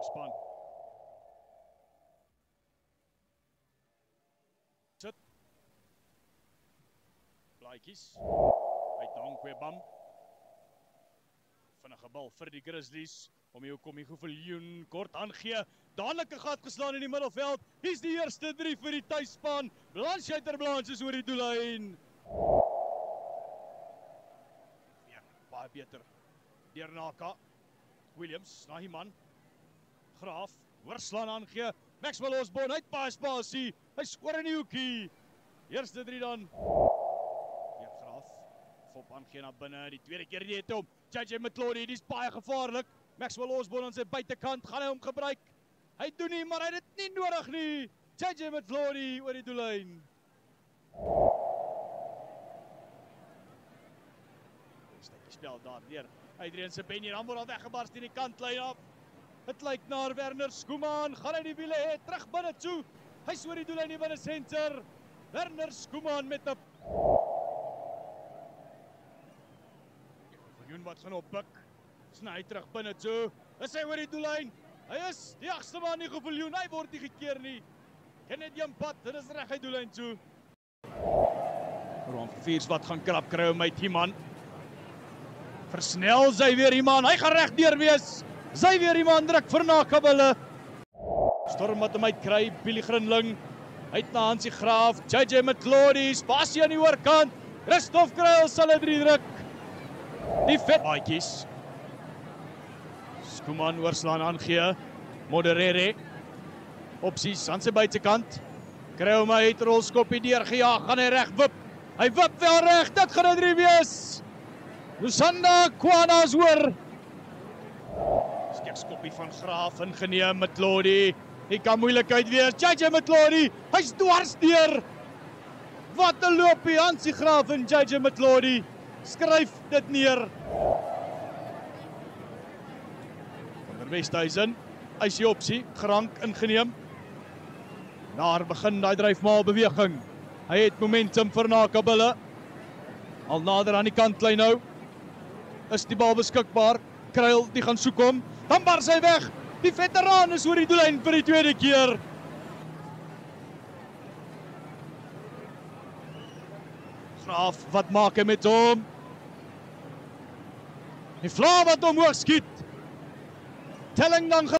span. Sit. Blaadjies. Uit Hankwebam. Vinnige bal vir die Grizzlies. Om hier kom die Goeviljoen kort aangee. Dadelike gat geslaan in die middelveld. Hier's die eerste 3 vir die tuisspan. Blanche is oor die doellyn. Ja, baie beter. Deur Naka. Williams, Nahiman. Graaf, oorslaan aangee. Maxwell Osborne uit baie spasie. Hy skoor in die hoekie. Eerste 3 dan. Ja, Graaf. Fop aangee na binne. Die tweede keer die het hom. JJ McLaury, die is baie gevaarlik. Maxwell Osborne aan sy buitekant, gaan hy hom gebruik. Hy doen nie, maar hy het dit nie nodig nie. JJ McLaury oor die doellyn. Die spel daar weer. Adrian Sebenye, dan word al weggebars teen die kantlyn af. Het lyk na Werner Schoeman, gaan hy die wiele hê, terug binne toe. Hy's oor die doellyn hier binne senter. Werner Schoeman met 'n Viljoen wat gaan opbuk. Sny terug binne toe. Is hy oor die doellyn? Hy is die agste man nie Viljoen. Hy word nie gekeer nie. Kenneth Jampad, dit is reg uit doellyn toe. Ron Viers wat gaan krap kry om my Iman. Versnel Xavier Iman. Hy gaan reg deur wees. Xavier Iman druk vir Nakabille. Storm wat hom uitkry. Billy Grinling. Uit na Hansie Graaf. JJ McLaury. Spasie aan die oorkant. Christoph Kruil sal 'n 3 druk. Die vet baadjies. Schoeman oorslaan aangee. Moderere. Opsies aan sy buitekant. Kry hom uit, rolskoppie deurgejaag, gaan hy reg wip. Hy wip wel reg, dit gaan 'n 3 wees. Lusanda Kwana is oor. Stekskoppie van Graaf ingeneem met McLaury. Hy kan moeilikheid wees. JJ McLaury, hy's dwars deur. Wat 'n loopie, Hansie Graaf en JJ McLaury. Skryf dit neer. Van der Westhuizen, hy is die opsie, Grank ingeneem. Daar begin daai dryfmaal beweging. Hy het momentum vir Nakabille. Al nader aan die kantlyn nou. Is die bal beskikbaar. Kruil, die gaan soek hom. Dan bars hy weg. Die veteraan is oor die doellyn vir die tweede keer. Graaf, wat maak hy met hom? Die vla wat omhoog skiet. Telling dan